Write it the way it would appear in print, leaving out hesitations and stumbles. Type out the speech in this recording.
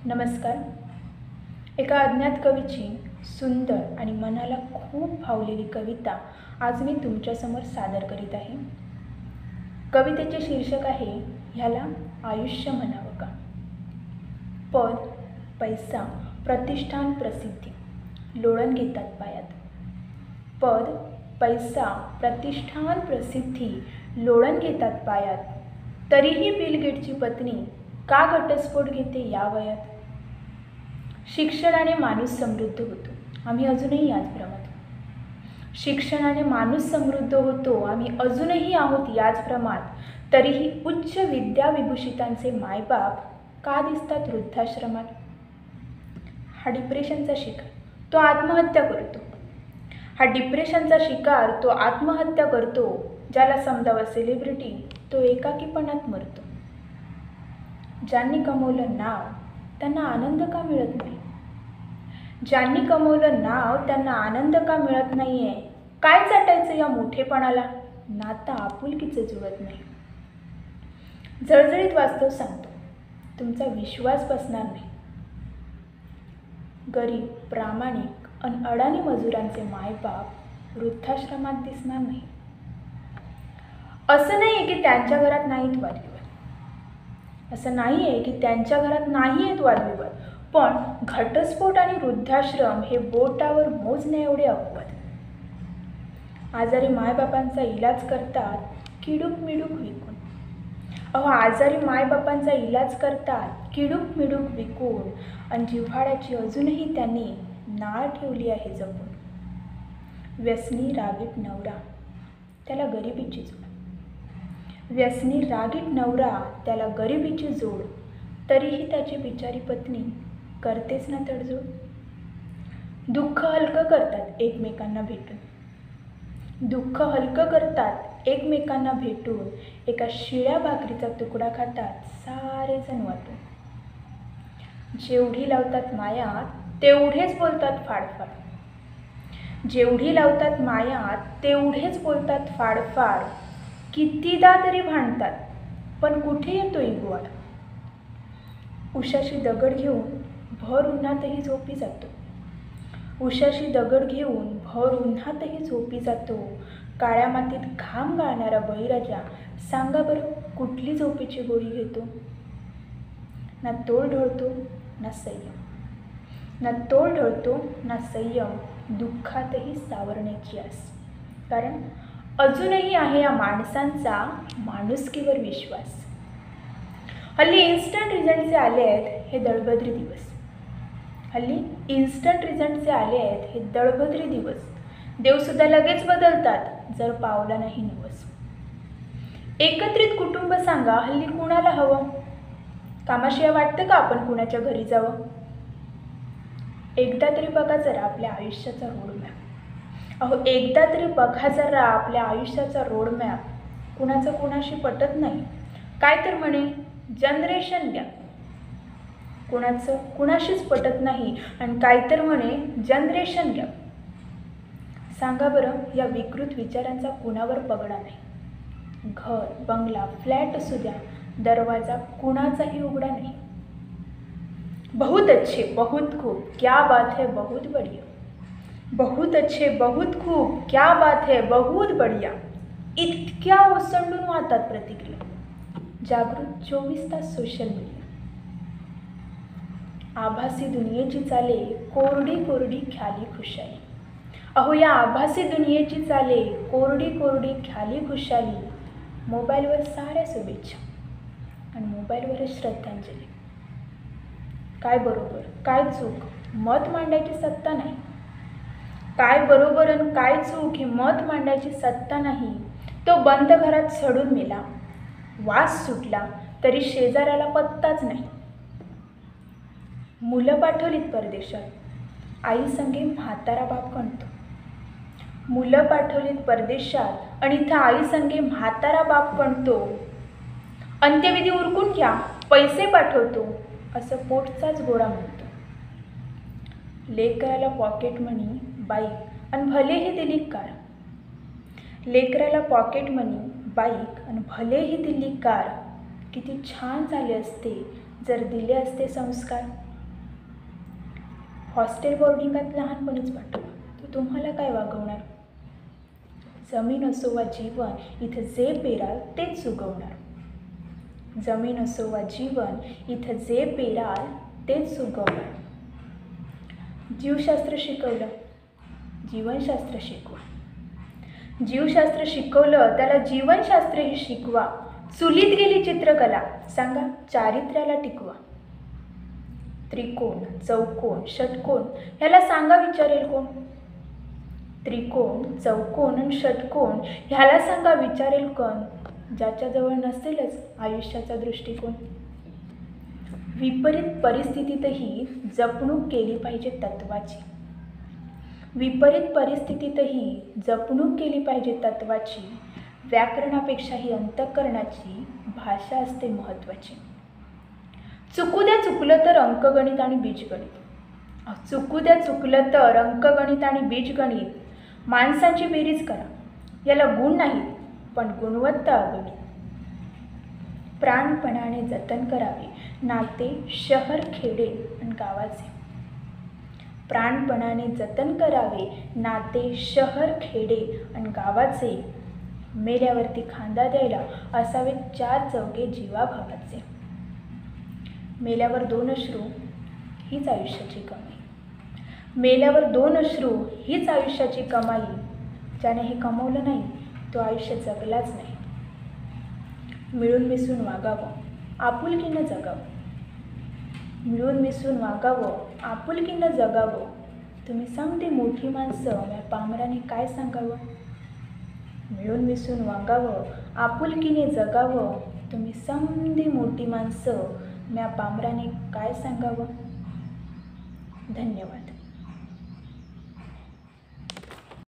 नमस्कार. एका अज्ञात कवीची सुंदर आणि मनाला खूप भावलेली कविता आज मी तुमच्यासमोर सादर करीत आहे. कवितेचे शीर्षक आहे ह्याला आयुष्य म्हणावं का. पद, पैसा, प्रतिष्ठान, प्रसिद्धी लोळण घेतात पायात. पद, पैसा, प्रतिष्ठान, प्रसिद्धी लोळण घेतात पायात. तरीही बिल गेटची पत्नी का घटस्फोट घेते या वयात. शिक्षणाने माणूस समृद्ध होतो, आम्ही अजूनही याच भ्रमात. शिक्षणाने माणूस समृद्ध होतो, आम्ही अजूनही आहोत याच भ्रमात. तरीही उच्च विद्याविभूषितांचे मायबाप का दिसतात वृद्धाश्रमात. हा डिप्रेशनचा शिकार, तो आत्महत्या करतो. हा डिप्रेशनचा शिकार, तो आत्महत्या करतो. ज्याला समजावं सेलिब्रिटी, तो एकाकीपणात मरतो. ज्यांनी कमवलं नाव, त्यांना आनंद का मिळत नाही. ज्यांनी कमवलं नाव, त्यांना आनंद का मिळत नाही आहे. काय चाटायचं या मोठेपणाला, नाता आपुलकीचं जुळत नाही. जळजळीत वास्तव सांगतो, तुमचा विश्वास बसणार नाही. गरीब, प्रामाणिक अन अडाणी मजुरांचे मायबाप वृद्धाश्रमात दिसणार नाही. असं नाही आहे की त्यांच्या घरात नाहीत वादविवाद. असं नाही आहे की त्यांच्या घरात नाही आहेत वादविवाद. पण घटस्फोट आणि वृद्धाश्रम हे बोटावर मोजण्या एवढे अपवाद. आजारी मायबापांचा इलाज करतात किडूक मिडूक विकून. आजारी मायबापांचा इलाज करतात किडूक मिडूक विकून. आणि जिव्हाळ्याची अजूनही त्यांनी नाळ ठेवली आहे जपून. व्यसनी रागीट नवरा, त्याला गरिबीची जोड. व्यसनी रागीट नवरा, त्याला गरिबीची जोड. तरीही त्याची बिचारी पत्नी करतेच ना तडजोड. दुःख हलकं करतात एकमेकांना भेटून. दुःख हलकं करतात एकमेकांना भेटून. एका शिळ्या भाकरीचा तुकडा खातात सारेजण वाटून. जेवढी लावतात माया, तेवढेच बोलतात फाडफाड. जेवढी लावतात माया, तेवढेच बोलतात फाडफाड. कितीदा तरी भांडतात, पण कुठे येतो इगोवाड. उशाशी दगड घेऊन भर उन्हातही झोपी जातो. उशाशी दगड घेऊन भर उन्हातही झोपी जातो. काळ्या मातीत घाम गाळणारा बळीराजा, सांगा बरं कुठली झोपेची गोळी घेतो. ना तोल ढळतो ना संयम. ना तोल ढळतो ना संयम. दुःखातही सावरण्याची आस. कारण अजूनही आहे या माणसांचा माणुसकीवर विश्वास. हल्ली इन्स्टंट रिझल्टचे आले आहेत हे दळभद्री दिवस. हल्ली इन्स्टंट रिझल्टचे आले आहेत हे दळभद्री दिवस. देवसुद्धा लगेच बदलतात जर पावला नाही नवस. एकत्रित कुटुंब सांगा हल्ली कुणाला हवं. कामाशिवाय वाटतं का आपण कुणाच्या घरी जावं. एकदा तरी बघा जरा आपल्या आयुष्याचा रोडमॅप. एकदा तरी बघा जरा आपल्या आयुष्याचा रोडमॅप. कुणाचं कुणाशी पटत नाही, काय तर म्हणे जनरेशन गॅप. कुणाचं कुणाशीच पटत नाही आणि काय तर म्हणे जनरेशन गॅप. सांगा बरं या विकृत विचारांचा कुणावर पगडा नाही. घर, बंगला, फ्लॅट असू द्या, दरवाजा कुणाचाही उघडा नाही. बहुत अच्छे बहुत खूब क्या बात है बहुत बढ़िया. बहुत अच्छे बहुत खूब क्या बात है बहुत बढ़िया. इतक्या ओसंडून वाहतात प्रतिक्रिया. जागृत 24 तास सोशल मीडिया. आभासी दुनियेची चाले कोरडी कोरडी ख्याली खुशाली. या आभासी दुनियेची चाले कोरडी कोरडी ख्याली खुशाली. मोबाईलवर साऱ्या शुभेच्छा आणि मोबाईलवरच श्रद्धांजली. काय बरोबर काय चूक मत मांडायची सत्ता नाही. काय बरोबर आणि काय चूक ही मत मांडायची सत्ता नाही. तो बंद घरात सडून मेला. वास सुटला तरी शेजाऱ्याला पत्ताच नाही. मुलं पाठवलीत परदेशात, आई संगे म्हातारा बाप कणतो. मुलं पाठवलीत परदेशात आणि इथं आई संगे म्हातारा बाप कणतो. अंत्यविधी उरकून घ्या पैसे पाठवतो असं पोटचाच गोळा म्हणतो. लेकराला पॉकेट मनी बाईक आणि भलेही दिली कार. लेकराला पॉकेट मनी बाईक आणि भलेही दिली कार. किती छान झाले असते जर दिले असते संस्कार. हॉस्टेल बोर्डिंगात लहानपणीच पाठवा, तो तुम्हाला काय वागवणार? जमीन असो वा जीवन, इथं जे पेराल तेच उगवणार. जमीन असो वा जीवन, इथं जे पेराल तेच उगवणार. जीवशास्त्र शिकवलं, जीवनशास्त्र शिकवा. जीवशास्त्र शिकवलं, त्याला जीवनशास्त्रही शिकवा. चुलीत गेली चित्रकला, सांगा चारित्र्याला टिकवा. त्रिकोण, चौकोन, षटकोन ह्याला सांगा विचारेल कोण? त्रिकोण, चौकोन आणि षटकोन ह्याला सांगा विचारेल कोण? ज्याच्याजवळ नसेलच आयुष्याचा दृष्टिकोन. विपरीत परिस्थितीतही जपणूक केली पाहिजे तत्वाची. विपरीत परिस्थितीतही जपणूक केली पाहिजे तत्वाची. व्याकरणापेक्षाही अंतःकरणाची भाषा असते महत्त्वाची. चुकू द्या चुकलं तर अंकगणित आणि बीजगणित. चुकू द्या चुकलं तर अंकगणित आणि बीजगणित. माणसाची बेरीज करा, याला गुण नाहीत पण गुणवत्ता अगणित. प्राणपणाने जतन करावे नाते शहर खेडे आणि गावाचे. प्राणपणाने जतन करावे नाते शहर खेडे आणि गावाचे. मेल्यावरती खांदा द्यायला असावे 4 चौघे जीवाभावाचे. मेल्यावर 2 अश्रू हीच आयुष्याची कमाई. मेल्यावर 2 अश्रू हीच आयुष्याची कमाई. ज्याने हे कमवलं नाही तो आयुष्य जगलाच नाही. मिळून मिसळून वागावं, आपुलकीनं जगावं. मिळून मिसळून वागावं, आपुलकीनं जगावं. तुम्ही सांगते मोठी माणसं, म्या पामराने काय सांगावं? मिळून मिसळून वागावं, आपुलकीने जगावं. तुम्ही समधी मोठी माणसं, म्या पामराने काय सांगावं? धन्यवाद.